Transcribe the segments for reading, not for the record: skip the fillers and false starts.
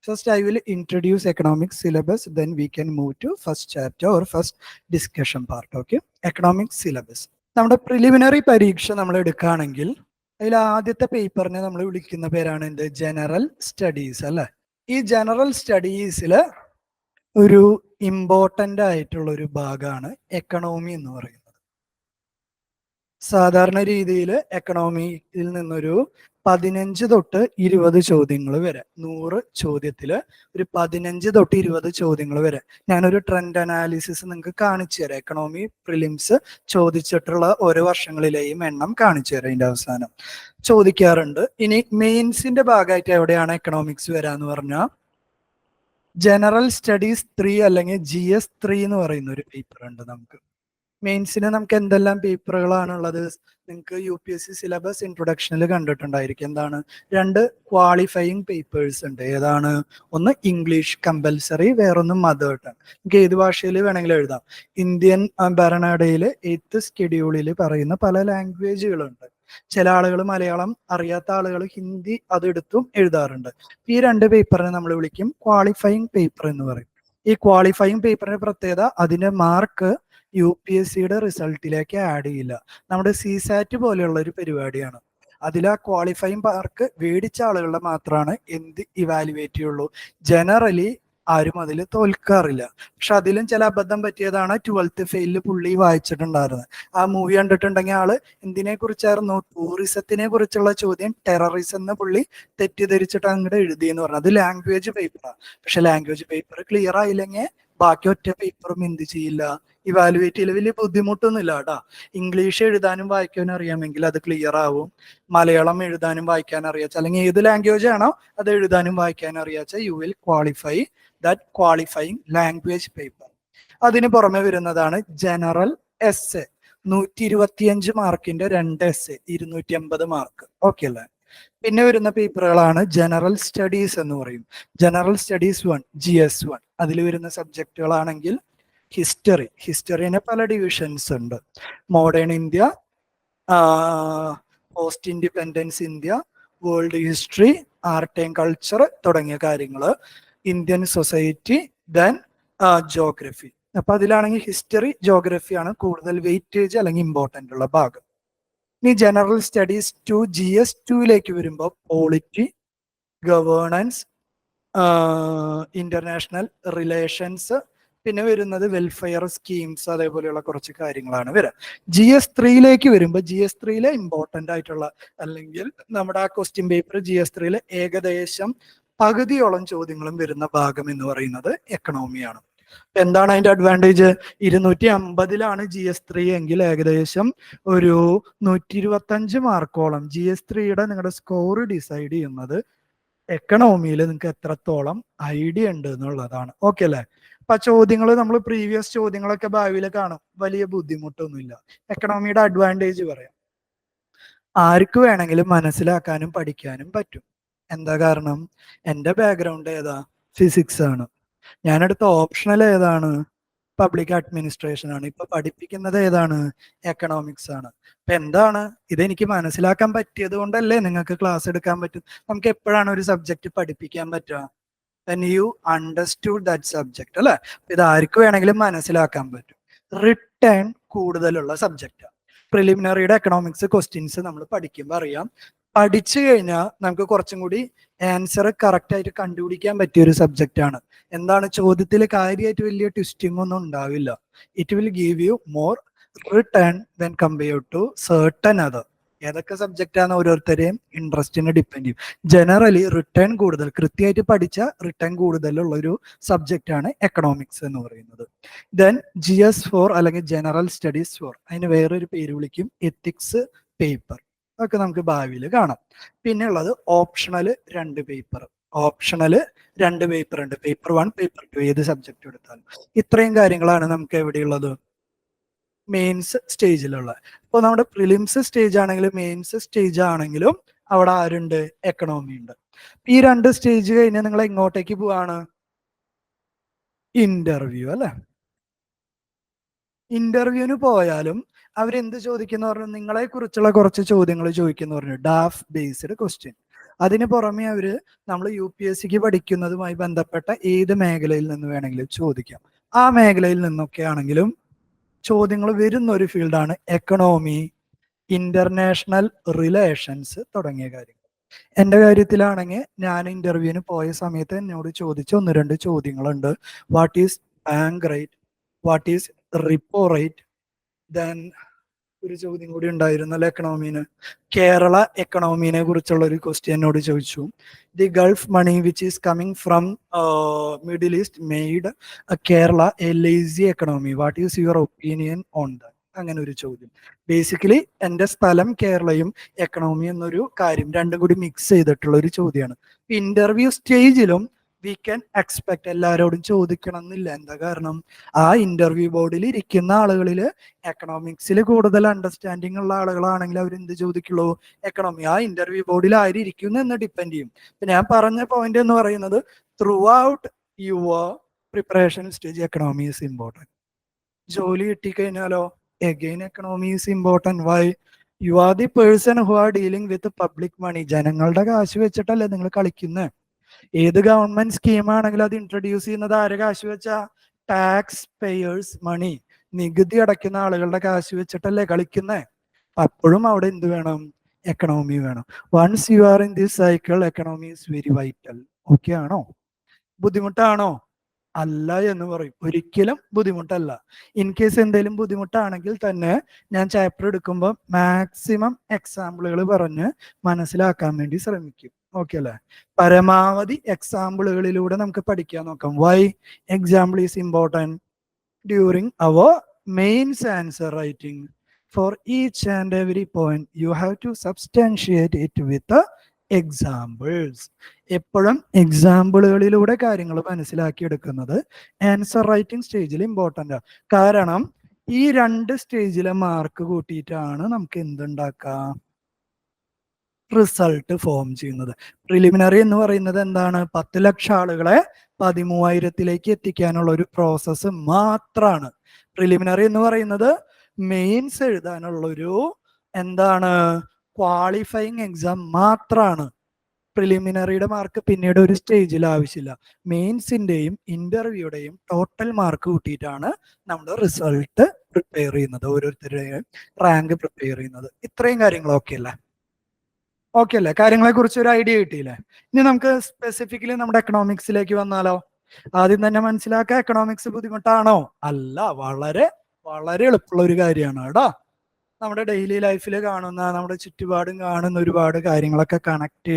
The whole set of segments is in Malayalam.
First, I will introduce economics syllabus. Then we can move to first chapter or first discussion part. Okay, economics syllabus. നമ്മുടെ പ്രിലിമിനറി പരീക്ഷ നമ്മൾ എടുക്കുകയാണെങ്കിൽ അതിൽ ആദ്യത്തെ പേപ്പറിനെ നമ്മൾ വിളിക്കുന്ന പേരാണ് എന്ത്? ജനറൽ സ്റ്റഡീസ് അല്ലെ. ഈ ജനറൽ സ്റ്റഡീസിൽ ഒരു ഇമ്പോർട്ടൻ്റ് ആയിട്ടുള്ള ഒരു ഭാഗമാണ് എക്കണോമി എന്ന് പറയുന്നത്. സാധാരണ രീതിയിൽ എക്കണോമിയിൽ നിന്നൊരു 15 തൊട്ട് 20 ചോദ്യങ്ങൾ വരെ, 100 ചോദ്യത്തിൽ ഒരു 15 തൊട്ട് 20 ചോദ്യങ്ങൾ വരെ ഞാനൊരു ട്രെൻഡ് അനാലിസിസ് നിങ്ങൾക്ക് കാണിച്ചു തരാം. എക്കണോമി പ്രിലിംസ് ചോദിച്ചിട്ടുള്ള ഓരോ വർഷങ്ങളിലെയും എണ്ണം കാണിച്ചു തരാം. ഇതിന്റെ അവസാനം ചോദിക്കാറുണ്ട്. ഇനി മെയിൻസിന്റെ ഭാഗമായിട്ട് എവിടെയാണ് എക്കണോമിക്സ് വരാന്ന് പറഞ്ഞാൽ ജനറൽ സ്റ്റഡീസ് 3 അല്ലെങ്കിൽ GS3 എന്ന് പറയുന്ന ഒരു പേപ്പർ ഉണ്ട്. നമുക്ക് മെയിൻസിന് നമുക്ക് എന്തെല്ലാം പേപ്പറുകളാണ് ഉള്ളത്? നിങ്ങൾക്ക് UPSC സിലബസ് ഇൻട്രൊഡക്ഷനിൽ കണ്ടിട്ടുണ്ടായിരിക്കും. എന്താണ്? 2 ക്വാളിഫയിങ് പേപ്പേഴ്സ് ഉണ്ട്. ഏതാണ്? ഒന്ന് ഇംഗ്ലീഷ് കമ്പൽസറി, വേറൊന്ന് മദർ ടങ്. നമുക്ക് ഏത് ഭാഷയിൽ വേണമെങ്കിലും എഴുതാം. ഇന്ത്യൻ ഭരണഘടനയിൽ 8th സ്കെഡ്യൂളിൽ പറയുന്ന പല ലാംഗ്വേജുകളുണ്ട്. ചില ആളുകൾ മലയാളം അറിയാത്ത ആളുകൾ ഹിന്ദി അതെടുത്തും എഴുതാറുണ്ട്. ഈ 2 പേപ്പറിനെ നമ്മൾ വിളിക്കും ക്വാളിഫയിങ് പേപ്പർ എന്ന് പറയും. ഈ ക്വാളിഫയിങ് പേപ്പറിന്റെ പ്രത്യേകത അതിന്റെ മാർക്ക് UPSCയുടെ റിസൾട്ടിലേക്ക് ആഡ് ചെയ്യില്ല. നമ്മുടെ CSAT പോലെയുള്ള ഒരു പരിപാടിയാണ്. അതിൽ ആ ക്വാളിഫയിങ് മാർക്ക് മേടിച്ച ആളുകളുടെ മാത്രമാണ് എന്ത് ഇവാലുവേറ്റ് ചെയ്യുള്ളൂ. ജനറലി ആരും അതിൽ തോൽക്കാറില്ല. പക്ഷെ അതിലും ചില അബദ്ധം പറ്റിയതാണ് 12th ഫെയിലിൽ പുള്ളി വായിച്ചിട്ടുണ്ടായിരുന്നത്. ആ മൂവി കണ്ടിട്ടുണ്ടെങ്കിൽ ആള് എന്തിനെ കുറിച്ചായിരുന്നു? ടൂറിസത്തിനെ കുറിച്ചുള്ള ചോദ്യം ടെററിസം എന്ന് പുള്ളി തെറ്റിദ്ധരിച്ചിട്ട് അങ്ങോട്ട് എഴുതിയെന്ന് പറഞ്ഞു. അത് ലാംഗ്വേജ് പേപ്പറാണ്. പക്ഷെ ലാംഗ്വേജ് പേപ്പർ ക്ലിയർ ആയില്ലെങ്കിൽ ബാക്കി ഒറ്റ പേപ്പറും എന്ത് ചെയ്യില്ല, ഇവാലുവേറ്റ് ചെയ്യില്ല. വലിയ ബുദ്ധിമുട്ടൊന്നുമില്ല കേട്ടാ. ഇംഗ്ലീഷ് എഴുതാനും വായിക്കാനും അറിയാമെങ്കിൽ അത് ക്ലിയർ ആവും. മലയാളം എഴുതാനും വായിക്കാൻ അറിയാച്ച, അല്ലെങ്കിൽ ഏത് ലാംഗ്വേജ് ആണോ അത് എഴുതാനും വായിക്കാനും അറിയാച്ച you will qualify that qualifying language paper. അതിന് പുറമെ വരുന്നതാണ് ജനറൽ എസ്സെ. 125 മാർക്കിന്റെ 2 എസ്സെ, 250 മാർക്ക്. ഓക്കെ അല്ലേ? പിന്നെ വരുന്ന പേപ്പറുകളാണ് ജനറൽ സ്റ്റഡീസ് എന്ന് പറയും. General studies 1 GS1. അതിൽ വരുന്ന സബ്ജക്റ്റുകളാണെങ്കിൽ ഹിസ്റ്ററിന് പല ഡിവിഷൻസ് ഉണ്ട്. Modern India, post independence India, world history, art and culture തുടങ്ങിയ കാര്യങ്ങൾ, ഇന്ത്യൻ സൊസൈറ്റി, ദെൻ ജോഗ്രഫി. അപ്പൊ അതിലാണെങ്കിൽ ഹിസ്റ്ററി, ജോഗ്രഫിയാണ് കൂടുതൽ വെയിറ്റേജ് അല്ലെങ്കിൽ ഇമ്പോർട്ടൻ്റ് ഉള്ള ഭാഗം. ഇനി ജനറൽ സ്റ്റഡീസ് 2 GS2ലേക്ക് വരുമ്പോൾ പോളിറ്റി, ഗവേണൻസ്, ഇന്റർനാഷണൽ റിലേഷൻസ്, പിന്നെ വരുന്നത് വെൽഫെയർ സ്കീംസ്, അതേപോലെയുള്ള കുറച്ച് കാര്യങ്ങളാണ് വരിക. GS3ലേക്ക് വരുമ്പോൾ GS3യിലെ ഇമ്പോർട്ടൻ്റ് ആയിട്ടുള്ള അല്ലെങ്കിൽ നമ്മുടെ ആ ക്വസ്റ്റ്യൻ പേപ്പർ GS3യിൽ ഏകദേശം പകുതിയോളം ചോദ്യങ്ങളും വരുന്ന ഭാഗം എന്ന് പറയുന്നത് എക്കണോമിയാണ്. എന്താണ് അതിന്റെ അഡ്വാൻറ്റേജ്? 250ലാണ് GS3 എങ്കിൽ ഏകദേശം ഒരു 125 മാർക്കോളം GS3യുടെ നിങ്ങളുടെ സ്കോർ ഡിസൈഡ് ചെയ്യുന്നത് എക്കണോമിയിൽ നിങ്ങൾക്ക് എത്രത്തോളം ഐഡിയ ഉണ്ട് എന്നുള്ളതാണ്. ഓക്കെ അല്ലേ? അപ്പൊ ചോദ്യങ്ങൾ നമ്മൾ പ്രീവിയസ് ചോദ്യങ്ങളൊക്കെ ഭാവിയിൽ കാണും. വലിയ ബുദ്ധിമുട്ടൊന്നുമില്ല. എക്കണോമിയുടെ അഡ്വാൻറ്റേജ് പറയാം. ആർക്ക് വേണമെങ്കിലും മനസ്സിലാക്കാനും പഠിക്കാനും പറ്റും. എന്താ കാരണം? എൻ്റെ ബാക്ക്ഗ്രൗണ്ട് ഏതാ? ഫിസിക്സ് ആണ്. ഞാനെടുത്ത ഓപ്ഷണൽ ഏതാണ്? പബ്ലിക് അഡ്മിനിസ്ട്രേഷൻ ആണ്. ഇപ്പൊ പഠിപ്പിക്കുന്നത് ഏതാണ്? എക്കണോമിക്സ് ആണ്. അപ്പൊ എന്താണ്? ഇതെനിക്ക് മനസ്സിലാക്കാൻ പറ്റിയത് കൊണ്ടല്ലേ നിങ്ങൾക്ക് ക്ലാസ് എടുക്കാൻ പറ്റും. നമുക്ക് എപ്പോഴാണ് ഒരു സബ്ജക്റ്റ് പഠിപ്പിക്കാൻ പറ്റുക? when you understood that subject അല്ലെ. ഇത് ആർക്ക് വേണമെങ്കിലും മനസ്സിലാക്കാൻ പറ്റും. റിട്ടേൺ കൂടുതലുള്ള സബ്ജക്റ്റാണ്. പ്രിലിമിനറിയുടെ എക്കണോമിക്സ് ക്വസ്റ്റ്യൻസ് നമ്മൾ പഠിക്കുമ്പോൾ അറിയാം. പഠിച്ചു കഴിഞ്ഞാൽ നമുക്ക് കുറച്ചും കൂടി ആൻസർ കറക്റ്റ് ആയിട്ട് കണ്ടുപിടിക്കാൻ പറ്റിയ ഒരു സബ്ജക്റ്റ് ആണ്. എന്താണ്? ചോദ്യത്തിൽ കാര്യമായിട്ട് വലിയ ട്വിസ്റ്റിംഗ് ഒന്നും ഉണ്ടാവില്ല. It will give you more return when compared to certain other. ഏതൊക്കെ സബ്ജക്റ്റ് ആണ് ഓരോരുത്തരെയും ഇൻട്രസ്റ്റിനെ ഡിപ്പെൻഡ് ചെയ്യും. ജനറലി റിട്ടേൺ കൂടുതൽ, കൃത്യമായിട്ട് പഠിച്ച റിട്ടേൺ കൂടുതലുള്ള ഒരു സബ്ജക്റ്റ് ആണ് എക്കണോമിക്സ് എന്ന് പറയുന്നത്. ദെൻ GS4 അല്ലെങ്കിൽ ജനറൽ സ്റ്റഡീസ് 4, അതിന് വേറൊരു പേര് വിളിക്കും എത്തിക്സ് പേപ്പർ. അതൊക്കെ നമുക്ക് ഭാവിയിൽ കാണാം. പിന്നെ ഉള്ളത് ഓപ്ഷണൽ 2 പേപ്പർ. ഓപ്ഷണല് 2 പേപ്പർ ഉണ്ട്. പേപ്പർ 1, പേപ്പർ 2, ഏത് സബ്ജക്റ്റ് എടുത്താലും. ഇത്രയും കാര്യങ്ങളാണ് നമുക്ക് എവിടെയുള്ളത്? മെയിൻസ് സ്റ്റേജിലുള്ള. ഇപ്പോൾ നമ്മുടെ പ്രിലിംസ് സ്റ്റേജ് ആണെങ്കിലും മെയിൻസ് സ്റ്റേജ് ആണെങ്കിലും അവിടെ ആരുണ്ട്? എക്കണോമി ഉണ്ട്. ഈ 2 സ്റ്റേജ് കഴിഞ്ഞാൽ നിങ്ങൾ എങ്ങോട്ടേക്ക് പോവാണ്? ഇന്റർവ്യൂ അല്ലെ. ഇന്റർവ്യൂവിന് പോയാലും അവരെന്ത് ചോദിക്കുന്ന പറഞ്ഞു? നിങ്ങളെ കുറിച്ചുള്ള കുറച്ച് ചോദ്യങ്ങൾ ചോദിക്കുന്ന പറഞ്ഞു. ഡാഫ് ബേസ്ഡ് ക്വസ്റ്റ്യൻ. അതിന് പുറമെ അവര് നമ്മൾ UPSCക്ക് പഠിക്കുന്നതുമായി ബന്ധപ്പെട്ട ഏത് മേഖലയിൽ നിന്ന് വേണമെങ്കിലും ചോദിക്കാം. ആ മേഖലയിൽ നിന്നൊക്കെ ആണെങ്കിലും ചോദ്യങ്ങൾ വരുന്ന ഒരു ഫീൽഡാണ് എക്കണോമി, ഇന്റർനാഷണൽ റിലേഷൻസ് തുടങ്ങിയ കാര്യങ്ങൾ. എന്റെ കാര്യത്തിലാണെങ്കിൽ ഞാൻ ഇന്റർവ്യൂവിന് പോയ സമയത്ത് എന്നോട് ചോദിച്ച 1-2 ചോദ്യങ്ങളുണ്ട്. What is bank rate, what is repo rate, then ഒരു ചോദ്യം കൂടി ഉണ്ടായിരുന്നല്ലോ എക്കണോമീന്, കേരള എക്കണോമീനെ കുറിച്ചുള്ള ഒരു ക്വസ്റ്റ്യൻ എന്നോട് ചോദിച്ചു. The Gulf money which is coming from Middle East made Kerala a lazy economy, what is your opinion on that? അങ്ങനെ ഒരു ചോദ്യം. ബേസിക്കലി എന്റെ സ്ഥലം കേരളയും എക്കണോമി എന്നൊരു കാര്യം രണ്ടും കൂടി മിക്സ് ചെയ്തിട്ടുള്ള ഒരു ചോദ്യമാണ്. ഇന്റർവ്യൂ സ്റ്റേജിലും വി ക്യാൻ എക്സ്പെക്ട് എല്ലാവരോടും ചോദിക്കണം എന്നില്ല. എന്താ കാരണം, ആ ഇന്റർവ്യൂ ബോർഡിൽ ഇരിക്കുന്ന ആളുകളിൽ എക്കണോമിക്സിൽ കൂടുതൽ അണ്ടർസ്റ്റാൻഡിങ് ഉള്ള ആളുകളാണെങ്കിൽ അവർ എന്ത് ചോദിക്കുള്ളൂ? എക്കണോമി. ആ ഇന്റർവ്യൂ ബോർഡിൽ ആയിരിക്കും എന്ന് ഡിപ്പെൻഡ് ചെയ്യും. ഇപ്പൊ ഞാൻ പറഞ്ഞ പോയിന്റ് എന്ന് പറയുന്നത്, throughout your preparation stage economy is important. ജോലി കിട്ടിക്കഴിഞ്ഞാലോ again economy is important. Why? You are the person who are dealing with public money. ജനങ്ങളുടെ കാശ് വെച്ചിട്ടല്ലേ നിങ്ങൾ കളിക്കുന്നത്. ഏത് ഗവൺമെന്റ് സ്കീമാണെങ്കിലും അത് ഇൻട്രൊഡ്യൂസ് ചെയ്യുന്നത് ആരെ കാശ് വെച്ചാ? ടാക്സ് പേയേഴ്സ് മണി. നികുതി അടയ്ക്കുന്ന ആളുകളുടെ കാശ് വെച്ചിട്ടല്ലേ കളിക്കുന്നത്. അപ്പോഴും അവിടെ എന്ത് വേണം? എക്കണോമി വേണം. Once you are in this cycle, economy is very vital. Okay ആണോ? ബുദ്ധിമുട്ടാണോ? അല്ല എന്ന് പറയും. ഒരിക്കലും ബുദ്ധിമുട്ടല്ല. ഇൻ കേസ് എന്തെങ്കിലും ബുദ്ധിമുട്ടാണെങ്കിൽ തന്നെ ഞാൻ ചാപ്റ്റർ എടുക്കുമ്പോൾ മാക്സിമം എക്സാമ്പിളുകൾ പറഞ്ഞ് മനസ്സിലാക്കാൻ വേണ്ടി ശ്രമിക്കും. ഓക്കെ അല്ലേ? പരമാവധി എക്സാമ്പിളുകളിലൂടെ നമുക്ക് പഠിക്കാൻ നോക്കാം. Why example is important during our mains answer writing. For each and every point you have to substantiate it with examples. എപ്പോഴും എക്സാമ്പിളുകളിലൂടെ കാര്യങ്ങൾ മനസ്സിലാക്കിയെടുക്കുന്നത് ആൻസർ റൈറ്റിംഗ് സ്റ്റേജിൽ ഇമ്പോർട്ടൻ്റ് ആണ്. കാരണം ഈ 2 സ്റ്റേജിലെ മാർക്ക് കൂട്ടിയിട്ടാണ് നമുക്ക് എന്തുണ്ടാക്കാം? റിസൾട്ട് ഫോം ചെയ്യുന്നത്. പ്രിലിമിനറി എന്ന് പറയുന്നത് എന്താണ്? 10 ലക്ഷം ആളുകളെ 13,000-ലേക്ക് എത്തിക്കാനുള്ള ഒരു പ്രോസസ്സ് മാത്രമാണ്. പ്രിലിമിനറി എന്ന് പറയുന്നത് മെയിൻസ് എഴുതാനുള്ള ഒരു എന്താണ്? ക്വാളിഫയിങ് എക്സാം മാത്രമാണ്. പ്രിലിമിനറിയുടെ മാർക്ക് പിന്നീട് ഒരു സ്റ്റേജിൽ ആവശ്യമില്ല. മെയിൻസിന്റെയും ഇന്റർവ്യൂയുടെയും ടോട്ടൽ മാർക്ക് കൂട്ടിയിട്ടാണ് നമ്മൾ റിസൾട്ട് പ്രിപ്പയർ ചെയ്യുന്നത്, ഓരോരുത്തരുടെയും റാങ്ക് പ്രിപ്പയർ ചെയ്യുന്നത്. ഇത്രയും കാര്യങ്ങളൊക്കെ അല്ലേ? ഓക്കെ അല്ലേ? കാര്യങ്ങളെ കുറിച്ച് ഒരു ഐഡിയ കിട്ടിയില്ലേ? ഇനി നമുക്ക് സ്പെസിഫിക്കലി നമ്മുടെ എക്കണോമിക്സിലേക്ക് വന്നാലോ? ആദ്യം തന്നെ മനസ്സിലാക്കുക, എക്കണോമിക്സ് ബുദ്ധിമുട്ടാണോ? അല്ല, വളരെ വളരെ എളുപ്പമുള്ള ഒരു കാര്യമാണ് കേട്ടോ. നമ്മുടെ ഡെയിലി ലൈഫിൽ കാണുന്ന, നമ്മുടെ ചുറ്റുപാടും കാണുന്ന ഒരുപാട് കാര്യങ്ങളൊക്കെ കണക്ട്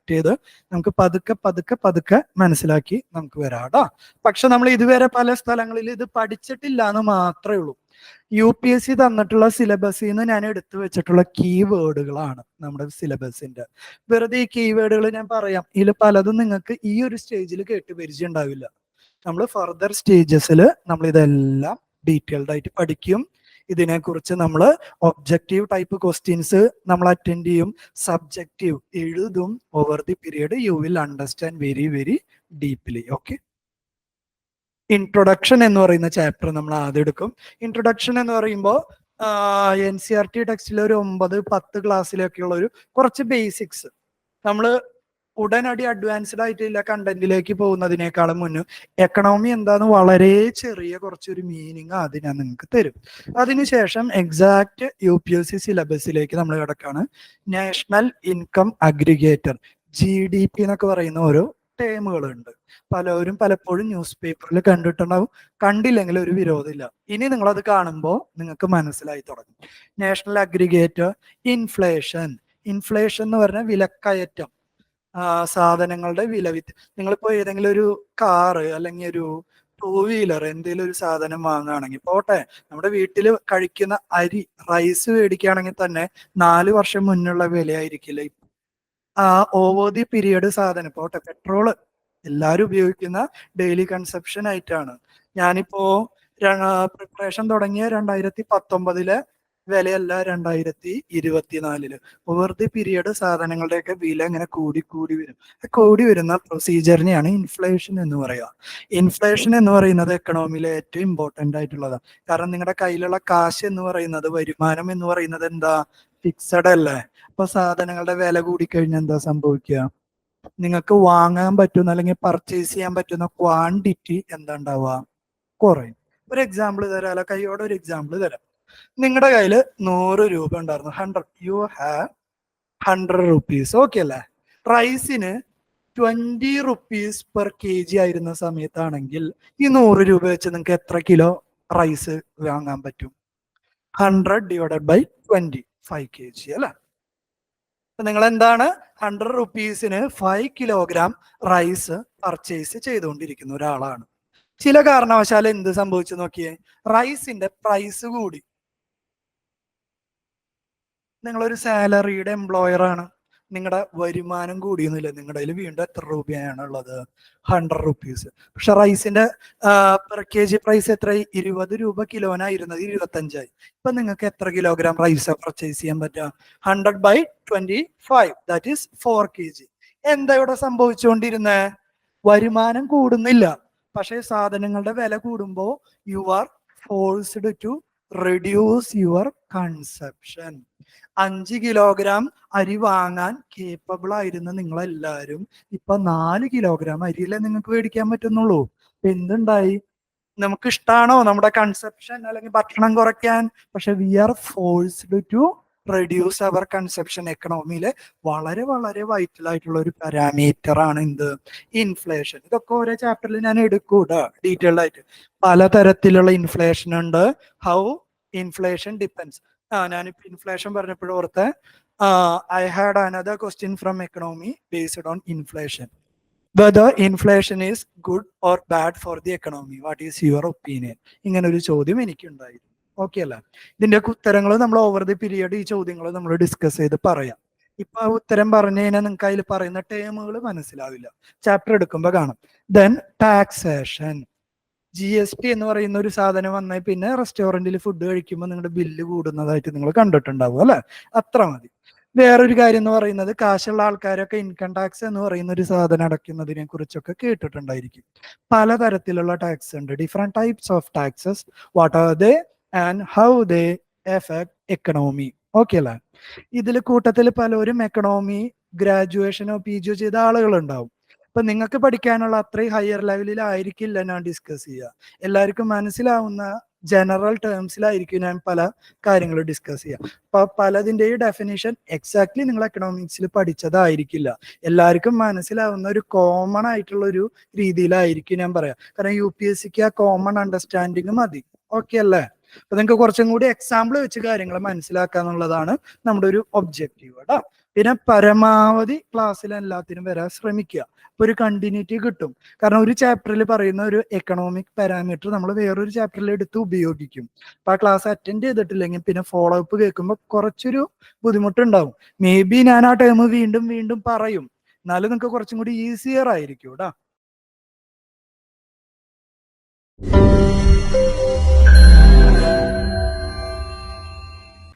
ചെയ്ത് നമുക്ക് പതുക്കെ പതുക്കെ പതുക്കെ മനസ്സിലാക്കി നമുക്ക് വരാം കേട്ടോ. പക്ഷെ നമ്മൾ ഇതുവരെ പല സ്ഥലങ്ങളിൽ ഇത് പഠിച്ചിട്ടില്ല എന്ന് മാത്രമേ ഉള്ളൂ. UPSC തന്നിട്ടുള്ള സിലബസിൽ നിന്ന് ഞാൻ എടുത്തു വെച്ചിട്ടുള്ള കീവേഡുകളാണ് നമ്മുടെ സിലബസിന്റെ. വെറുതെ ഈ കീവേഡുകൾ ഞാൻ പറയാം. ഇതിൽ പലതും നിങ്ങൾക്ക് ഈ ഒരു സ്റ്റേജിൽ കേട്ട് പരിചയം ഉണ്ടാവില്ല. നമ്മൾ ഫർദർ സ്റ്റേജസിൽ നമ്മൾ ഇതെല്ലാം ഡീറ്റെയിൽഡ് ആയിട്ട് പഠിക്കും. ഇതിനെക്കുറിച്ച് നമ്മൾ ഒബ്ജക്റ്റീവ് ടൈപ്പ് ക്വസ്റ്റ്യൻസ് നമ്മൾ അറ്റൻഡ് ചെയ്യും. സബ്ജക്റ്റീവ് എഴുതും. Over the period you will understand very very deeply. Okay. Introduction എന്ന് പറയുന്ന ചാപ്റ്റർ നമ്മൾ ആദ്യം എടുക്കും. ഇൻട്രൊഡക്ഷൻ എന്ന് പറയുമ്പോൾ NCERT ടെക്സ്റ്റിലെ ഒരു 9-10 ക്ലാസ്സിലൊക്കെയുള്ള ഒരു കുറച്ച് ബേസിക്സ് നമ്മൾ ഉടനടി അഡ്വാൻസ്ഡ് ആയിട്ടുള്ള കണ്ടന്റിലേക്ക് പോകുന്നതിനേക്കാളും മുന്നേ എക്കണോമി എന്താന്ന് വളരെ ചെറിയ കുറച്ചൊരു മീനിങ് ആദ്യം ഞാൻ നിങ്ങൾക്ക് തരും. അതിനുശേഷം എക്സാക്ട് UPSC സിലബസിലേക്ക് നമ്മൾ കിടക്കാണ്. നാഷണൽ ഇൻകം അഗ്രിഗേറ്റർ, GDP എന്നൊക്കെ പറയുന്ന ഓരോ ടേമുകളുണ്ട്. പലരും പലപ്പോഴും ന്യൂസ് പേപ്പറിൽ കണ്ടിട്ടുണ്ടാവും. കണ്ടില്ലെങ്കിൽ ഒരു വിരോധമില്ല. ഇനി നിങ്ങളത് കാണുമ്പോൾ നിങ്ങൾക്ക് മനസ്സിലായി തുടങ്ങും. National aggregator, inflation. ഇൻഫ്ലേഷൻ എന്ന് പറഞ്ഞാൽ വിലക്കയറ്റം, സാധനങ്ങളുടെ വില. നിങ്ങളിപ്പോ ഏതെങ്കിലും ഒരു കാറ് അല്ലെങ്കിൽ ഒരു 2 വീലർ എന്തെങ്കിലും ഒരു സാധനം വാങ്ങുകയാണെങ്കിൽ പോട്ടെ, നമ്മുടെ വീട്ടിൽ കഴിക്കുന്ന അരി, റൈസ് മേടിക്കുകയാണെങ്കിൽ തന്നെ 4 വർഷം മുന്നുള്ള വിലയായിരിക്കില്ല ഓവർ ദി പീരിയഡ് സാധനം. പോട്ടെ, പെട്രോള് എല്ലാവരും ഉപയോഗിക്കുന്ന ഡെയിലി കൺസപ്ഷൻ ആയിട്ടാണ്. ഞാനിപ്പോ പ്രിപ്പറേഷൻ തുടങ്ങിയ 2019 വിലയല്ല 2024. ഓവർ ദി പീരിയഡ് സാധനങ്ങളുടെയൊക്കെ വില ഇങ്ങനെ കൂടി വരും. കൂടി വരുന്ന പ്രൊസീജിയറിനെയാണ് ഇൻഫ്ലേഷൻ എന്ന് പറയുക. ഇൻഫ്ലേഷൻ എന്ന് പറയുന്നത് എക്കണോമിയിലെ ഏറ്റവും ഇമ്പോർട്ടൻ്റ് ആയിട്ടുള്ളതാണ്. കാരണം നിങ്ങളുടെ കയ്യിലുള്ള കാശ് എന്ന് പറയുന്നത്, വരുമാനം എന്ന് പറയുന്നത് എന്താ? ഫിക്സഡ് അല്ലേ? അപ്പൊ സാധനങ്ങളുടെ വില കൂടിക്കഴിഞ്ഞാൽ എന്താ സംഭവിക്കുക? നിങ്ങൾക്ക് വാങ്ങാൻ പറ്റുന്ന അല്ലെങ്കിൽ പർച്ചേസ് ചെയ്യാൻ പറ്റുന്ന ക്വാണ്ടിറ്റി എന്താ ഉണ്ടാവുക? കുറയും. ഒരു എക്സാമ്പിൾ തരാം, അല്ല കൈയോടെ ഒരു എക്സാമ്പിൾ തരാം. നിങ്ങളുടെ കയ്യിൽ 100 രൂപ ഉണ്ടായിരുന്നു, 100, യു ഹാവ് 100 റുപ്പീസ്, ഓക്കെ അല്ലേ? റൈസിന് 20 റുപ്പീസ് പെർ kg ആയിരുന്ന സമയത്താണെങ്കിൽ ഈ 100 രൂപ വെച്ച് നിങ്ങൾക്ക് എത്ര കിലോ റൈസ് വാങ്ങാൻ പറ്റും? 100 ഡിവൈഡഡ് ബൈ 20, 5 kg അല്ലേ? നിങ്ങൾ എന്താണ് 100 റുപ്പീസിന് 5 കിലോഗ്രാം റൈസ് പർച്ചേസ് ചെയ്തുകൊണ്ടിരിക്കുന്ന ഒരാളാണ്. ചില കാരണവശാൽ എന്ത് സംഭവിച്ചു നോക്കിയേ? റൈസിന്റെ പ്രൈസ് കൂടി. നിങ്ങളൊരു സാലറീഡ് എംപ്ലോയർ ആണ്, നിങ്ങളുടെ വരുമാനം കൂടിയൊന്നുമില്ല, നിങ്ങളുടെ കയ്യിൽ വീണ്ടും എത്ര രൂപയാണ് ഉള്ളത്? 100 റുപ്പീസ്. പക്ഷെ റൈസിന്റെ പെർ kg പ്രൈസ് എത്രയായി? 20 രൂപ കിലോനായിരുന്നത് 25ആയി. ഇപ്പൊ നിങ്ങൾക്ക് എത്ര കിലോഗ്രാം റൈസ് പർച്ചേസ് ചെയ്യാൻ പറ്റുക? 100 ബൈ 25, ദാറ്റ് ഈസ് 4 kg. എന്താ ഇവിടെ സംഭവിച്ചുകൊണ്ടിരുന്നേ? വരുമാനം കൂടുന്നില്ല, പക്ഷേ സാധനങ്ങളുടെ വില കൂടുമ്പോൾ you are forced to reduce your consumption. 5 kilogram അരി വാങ്ങാൻ കേപ്പബിൾ ആയിരുന്ന നിങ്ങളെല്ലാവരും ഇപ്പൊ 4 കിലോഗ്രാം അരിയല്ലേ നിങ്ങൾക്ക് മേടിക്കാൻ പറ്റുന്നുള്ളൂ. എന്തുണ്ടായി? നമുക്ക് ഇഷ്ടമാണോ നമ്മുടെ കൺസപ്ഷൻ അല്ലെങ്കിൽ ഭക്ഷണം കുറയ്ക്കാൻ? പക്ഷെ we are forced to reduce our consumption. എക്കണോമിയിലെ വളരെ വളരെ വൈറ്റൽ ആയിട്ടുള്ള ഒരു പാരാമീറ്റർ ആണ് എന്ത്? ഇൻഫ്ലേഷൻ. ഇതൊക്കെ ഓരോ ചാപ്റ്ററിൽ ഞാൻ എടുക്കൂടാ ഡീറ്റെയിൽഡ് ആയിട്ട്. പലതരത്തിലുള്ള ഇൻഫ്ലേഷൻ ഉണ്ട്. How inflation depends. ഞാനിപ്പോ ഇൻഫ്ലേഷൻ പറഞ്ഞപ്പോഴും ഓർത്ത്, I had another question from economy based on inflation. whether inflation is good or bad for the economy, what is your opinion? ഇങ്ങനെ ഒരു ചോദ്യം എനിക്കുണ്ടായിരുന്നു. ഓക്കെ അല്ല? ഇതിന്റെ ഉത്തരങ്ങൾ നമ്മൾ ഓവർ ദി പീരിയഡ് ഈ ചോദ്യങ്ങൾ നമ്മൾ ഡിസ്കസ് ചെയ്ത് പറയാം. ഇപ്പൊ ആ ഉത്തരം പറഞ്ഞു കഴിഞ്ഞാൽ നിങ്ങൾക്ക് അതിൽ പറയുന്ന ടേമുകൾ മനസ്സിലാവില്ല, ചാപ്റ്റർ എടുക്കുമ്പോൾ കാണാം. Then taxation. GST എന്ന് പറയുന്ന ഒരു സാധനം വന്നാൽ പിന്നെ റെസ്റ്റോറന്റിൽ ഫുഡ് കഴിക്കുമ്പോൾ നിങ്ങളുടെ ബില്ല് കൂടുന്നതായിട്ട് നിങ്ങൾ കണ്ടിട്ടുണ്ടാവും അല്ലെ? അത്ര മതി. വേറൊരു കാര്യം എന്ന് പറയുന്നത്, കാശുള്ള ആൾക്കാരൊക്കെ ഇൻകം ടാക്സ് എന്ന് പറയുന്ന ഒരു സാധനം അടയ്ക്കുന്നതിനെ കുറിച്ചൊക്കെ കേട്ടിട്ടുണ്ടായിരിക്കും. പലതരത്തിലുള്ള ടാക്സ് ഉണ്ട്, different types of taxes. What are they and how they effect economy? Okay അല്ലേ? ഇതിൽ കൂട്ടത്തിൽ പലരും എക്കണോമി ഗ്രാജുവേഷനോ PGയോ ചെയ്ത ആളുകളുണ്ടാവും. അപ്പൊ നിങ്ങൾക്ക് പഠിക്കാനുള്ള അത്രയും ഹയർ ലെവലിലായിരിക്കില്ല ഞാൻ ഡിസ്കസ് ചെയ്യുക. എല്ലാവർക്കും മനസ്സിലാവുന്ന ജനറൽ ടേംസിലായിരിക്കും ഞാൻ പല കാര്യങ്ങളും ഡിസ്കസ് ചെയ്യുക. അപ്പൊ പലതിൻ്റെയും ഡെഫിനിഷൻ എക്സാക്ട്ലി നിങ്ങൾ എക്കണോമിക്സിൽ പഠിച്ചതായിരിക്കില്ല. എല്ലാവർക്കും മനസ്സിലാവുന്ന ഒരു കോമൺ ആയിട്ടുള്ള ഒരു രീതിയിലായിരിക്കും ഞാൻ പറയാം. കാരണം UPSCക്ക് ആ കോമൺ അണ്ടർസ്റ്റാൻഡിങ് മതി. ഓക്കെ അല്ലേ? അപ്പൊ നിങ്ങൾക്ക് കുറച്ചും കൂടി എക്സാമ്പിൾ വെച്ച് കാര്യങ്ങൾ മനസ്സിലാക്കുക എന്നുള്ളതാണ് നമ്മുടെ ഒരു ഒബ്ജക്റ്റീവ് കേട്ടോ. പിന്നെ പരമാവധി ക്ലാസ്സിൽ എല്ലാത്തിനും വരാൻ ശ്രമിക്കുക. അപ്പൊ ഒരു കണ്ടിന്യൂറ്റി കിട്ടും. കാരണം ഒരു ചാപ്റ്ററിൽ പറയുന്ന ഒരു എക്കണോമിക് പാരാമീറ്റർ നമ്മൾ വേറൊരു ചാപ്റ്ററിൽ എടുത്ത് ഉപയോഗിക്കും. അപ്പൊ ആ ക്ലാസ് അറ്റൻഡ് ചെയ്തിട്ടില്ലെങ്കിൽ പിന്നെ ഫോളോ അപ്പ് കേൾക്കുമ്പോൾ കുറച്ചൊരു ബുദ്ധിമുട്ടുണ്ടാവും. മേ ബി ഞാൻ ആ ടേം വീണ്ടും വീണ്ടും പറയും, എന്നാലും നിങ്ങൾക്ക് കുറച്ചും കൂടി ഈസിയർ ആയിരിക്കും കേട്ടോ.